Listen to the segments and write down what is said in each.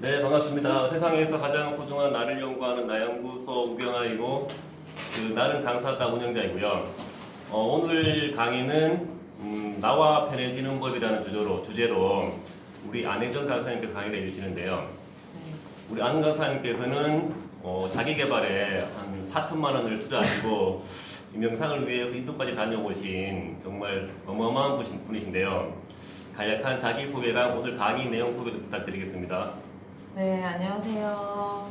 네, 반갑습니다. 세상에서 가장 소중한 나를 연구하는 나연구소 우경아이고 나는 강사다 운영자이고요. 오늘 강의는 나와 편해지는 법이라는 주제로 우리 안혜정 강사님께서 강의를 해주시는데요. 우리 안 강사님께서는 자기 개발에 한 4천만 원을 투자하시고 이 명상을 위해서 인도까지 다녀오신 정말 어마어마한 분이신데요. 간략한 자기소개랑 오늘 강의 내용 소개도 부탁드리겠습니다. 네, 안녕하세요.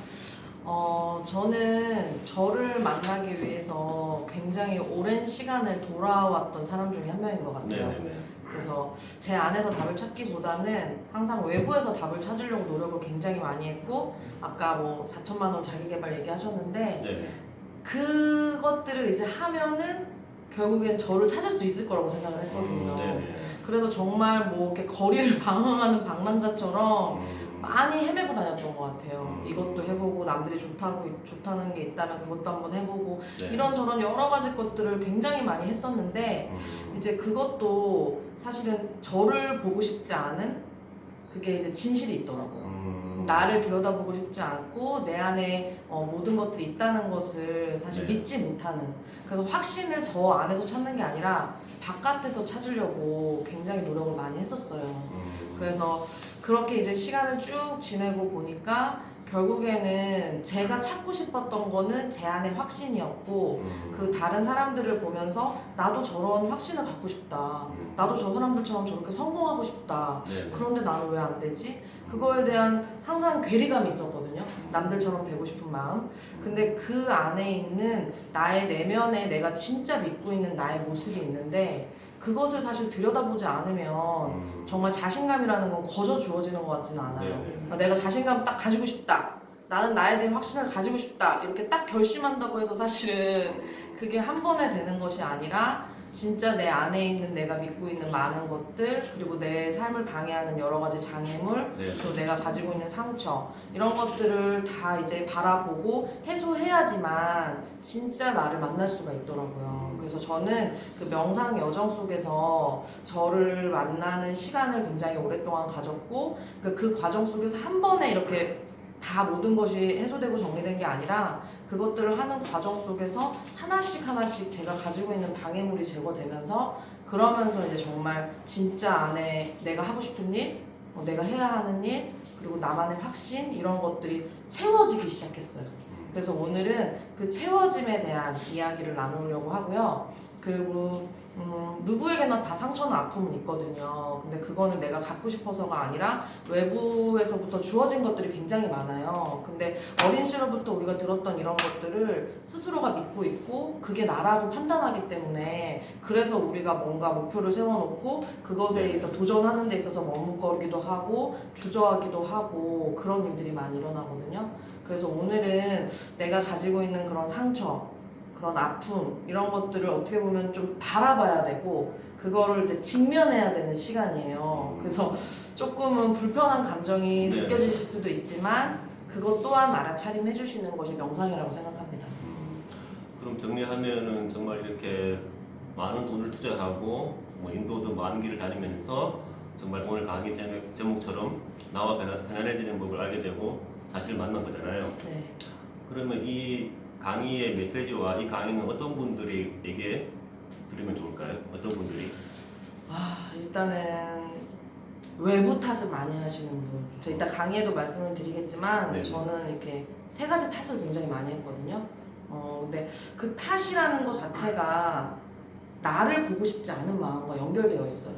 저는 저를 만나기 위해서 굉장히 오랜 시간을 돌아왔던 사람 중에 한 명인 것 같아요. 네네네. 그래서 제 안에서 답을 찾기보다는 항상 외부에서 답을 찾으려고 노력을 굉장히 많이 했고, 아까 뭐 4천만 원 자기개발 얘기하셨는데, 네네. 그것들을 이제 하면은 결국엔 저를 찾을 수 있을 거라고 생각을 했거든요. 네네. 그래서 정말 뭐 이렇게 거리를 방황하는 방랑자처럼 많이 헤매고 다녔던 것 같아요. 이것도 해보고 남들이 좋다는 게 있다면 그것도 한번 해보고 네. 이런저런 여러 가지 것들을 굉장히 많이 했었는데 이제 그것도 사실은 저를 보고 싶지 않은 그게 이제 진실이 있더라고요. 나를 들여다보고 싶지 않고 내 안에 모든 것들이 있다는 것을 사실 네. 믿지 못하는, 그래서 확신을 저 안에서 찾는 게 아니라 바깥에서 찾으려고 굉장히 노력을 많이 했었어요. 그래서 그렇게 이제 시간을 쭉 지내고 보니까 결국에는 제가 찾고 싶었던 거는 제 안의 확신이었고, 그 다른 사람들을 보면서 나도 저런 확신을 갖고 싶다, 나도 저 사람들처럼 저렇게 성공하고 싶다, 네네. 그런데 나는 왜 안 되지? 그거에 대한 항상 괴리감이 있었거든요. 남들처럼 되고 싶은 마음. 근데 그 안에 있는 나의 내면에 내가 진짜 믿고 있는 나의 모습이 있는데, 그것을 사실 들여다보지 않으면 정말 자신감이라는 건 거저 주어지는 것 같지는 않아요. 그러니까 내가 자신감 딱 가지고 싶다, 나는 나에 대한 확신을 가지고 싶다, 이렇게 딱 결심한다고 해서 사실은 그게 한 번에 되는 것이 아니라 진짜 내 안에 있는 내가 믿고 있는 많은 것들, 그리고 내 삶을 방해하는 여러 가지 장애물, 그리고 내가 가지고 있는 상처, 이런 것들을 다 이제 바라보고 해소해야지만 진짜 나를 만날 수가 있더라고요. 그래서 저는 그 명상 여정 속에서 저를 만나는 시간을 굉장히 오랫동안 가졌고, 그 과정 속에서 한 번에 이렇게 다 모든 것이 해소되고 정리된 게 아니라 그것들을 하는 과정 속에서 하나씩 제가 가지고 있는 방해물이 제거되면서, 그러면서 이제 정말 진짜 안에 내가 하고 싶은 일, 내가 해야 하는 일, 그리고 나만의 확신, 이런 것들이 채워지기 시작했어요. 그래서 오늘은 그 채워짐에 대한 이야기를 나누려고 하고요. 그리고 누구에게나 다 상처나 아픔은 있거든요. 근데 그거는 내가 갖고 싶어서가 아니라 외부에서부터 주어진 것들이 굉장히 많아요. 근데 어린 시절부터 우리가 들었던 이런 것들을 스스로가 믿고 있고 그게 나라고 판단하기 때문에, 그래서 우리가 뭔가 목표를 세워놓고 그것에 의해서 도전하는 데 있어서 머뭇거리기도 하고 주저하기도 하고 그런 일들이 많이 일어나거든요. 그래서 오늘은 내가 가지고 있는 그런 상처, 그런 아픔, 이런 것들을 어떻게 보면 좀 바라봐야 되고 그거를 이제 직면해야 되는 시간이에요. 그래서 조금은 불편한 감정이 네. 느껴지실 수도 있지만 그것 또한 알아차림 해주시는 것이 명상이라고 생각합니다. 그럼 정리하면은 정말 이렇게 많은 돈을 투자하고 인도도 많은 길을 다니면서 정말 오늘 강의 제목처럼 나와 편안해지는 법을 알게 되고 자신을 만난 거잖아요. 네. 그러면 이 강의의 메시지와 이 강의는 어떤 분들에게 들으면 좋을까요? 어떤 분들이? 일단은 외부 탓을 많이 하시는 분, 저 이따 강의에도 말씀을 드리겠지만 네. 저는 이렇게 세 가지 탓을 굉장히 많이 했거든요. 근데 그 탓이라는 것 자체가 나를 보고 싶지 않은 마음과 연결되어 있어요.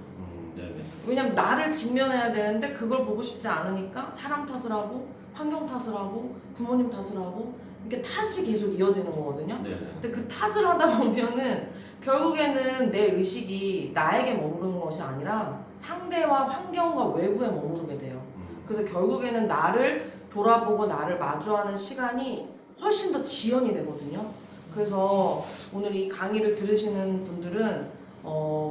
네네. 왜냐면 나를 직면해야 되는데 그걸 보고 싶지 않으니까 사람 탓을 하고 환경 탓을 하고 부모님 탓을 하고 이렇게 탓이 계속 이어지는 거거든요. 네네. 근데 그 탓을 하다 보면은 결국에는 내 의식이 나에게 머무르는 것이 아니라 상대와 환경과 외부에 머무르게 돼요. 그래서 결국에는 나를 돌아보고 나를 마주하는 시간이 훨씬 더 지연이 되거든요. 그래서 오늘 이 강의를 들으시는 분들은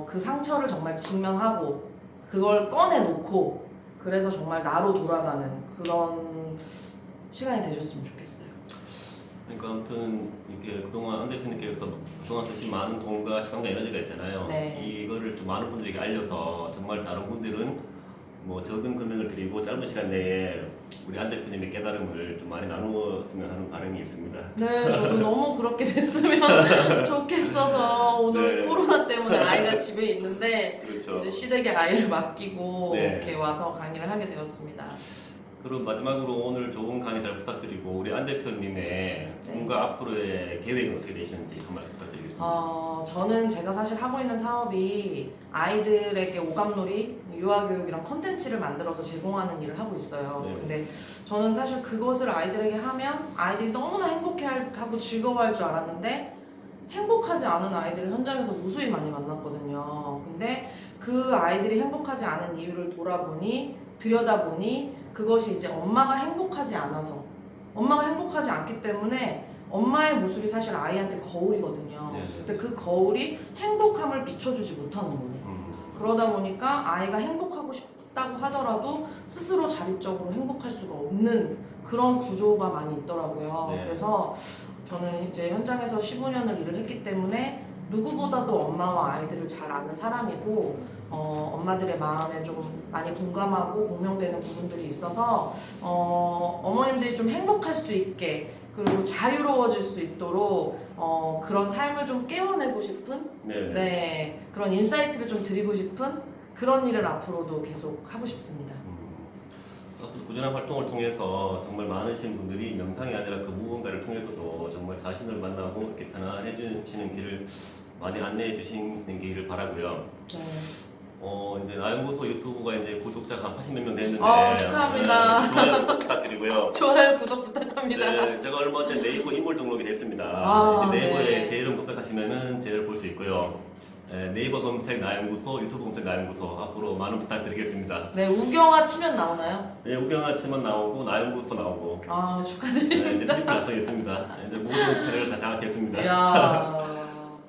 그 상처를 정말 직면하고 그걸 꺼내놓고 그래서 정말 나로 돌아가는 그런 시간이 되셨으면 좋겠어요. 그러니까 아무튼 이렇게 그동안 안 대표님께서 그동안 쓰신 많은 돈과 시간과 에너지가 있잖아요. 네. 이거를 좀 많은 분들에게 알려서 정말 다른 분들은 뭐 적은 금액을 드리고 짧은 시간 내에 우리 안 대표님의 깨달음을 좀 많이 나누었으면 하는 바람이 있습니다. 네, 저도 너무 그렇게 됐으면 좋겠어서 오늘 네. 코로나 때문에 아이가 집에 있는데 그렇죠. 이제 시댁에 아이를 맡기고 네. 이렇게 와서 강의를 하게 되었습니다. 그럼 마지막으로 오늘 좋은 강의 잘 부탁드리고 우리 안 대표님의 뭔가 앞으로의 계획은 어떻게 되시는지 한 말씀 부탁드리겠습니다. 저는 제가 사실 하고 있는 사업이 아이들에게 오감놀이, 유아교육이랑 컨텐츠를 만들어서 제공하는 일을 하고 있어요. 네. 근데 저는 사실 그것을 아이들에게 하면 아이들이 너무나 행복해하고 즐거워할 줄 알았는데 행복하지 않은 아이들을 현장에서 무수히 많이 만났거든요. 근데 그 아이들이 행복하지 않은 이유를 들여다보니 그것이 이제 엄마가 행복하지 않아서, 엄마가 행복하지 않기 때문에 엄마의 모습이 사실 아이한테 거울이거든요. 네. 근데 그 거울이 행복함을 비춰주지 못하는 거예요. 그러다 보니까 아이가 행복하고 싶다고 하더라도 스스로 자립적으로 행복할 수가 없는 그런 구조가 많이 있더라고요. 네. 그래서 저는 이제 현장에서 15년을 일을 했기 때문에 누구보다도 엄마와 아이들을 잘 아는 사람이고 엄마들의 마음에 좀 많이 공감하고 공명되는 부분들이 있어서 어머님들이 좀 행복할 수 있게 그리고 자유로워질 수 있도록 그런 삶을 좀 깨워내고 싶은 네. 그런 인사이트를 좀 드리고 싶은 그런 일을 앞으로도 계속 하고 싶습니다. 앞으로 꾸준한 활동을 통해서 정말 많으신 분들이 명상이 아니라 그 무언가를 통해서도 정말 자신을 만나고 이렇게 편안해지시는 길을 많이 안내해 주시는 길을 바라고요. 네. 이제 나연구소 유튜브가 이제 구독자가 한 80몇 명 됐는데 축하합니다. 좋아요 부탁드리고요. 좋아요, 구독 부탁합니다. 네, 제가 얼마 전에 네이버 인물 등록이 됐습니다. 이제 네이버에 네. 제 이름 검색하시면은 제 이름을 볼 수 있고요. 네이버 검색 나연구소, 유튜브 검색 나연구소 앞으로 많은 부탁드리겠습니다. 네, 우경아 치면 나오나요? 네, 우경아 치면 나오고 나연구소 나오고 축하드립니다. 이제 트리플 달성했습니다. 이제 모든 차례를 다 장악했습니다. 이야.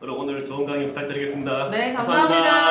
그럼 오늘 좋은 강의 부탁드리겠습니다. 네, 감사합니다.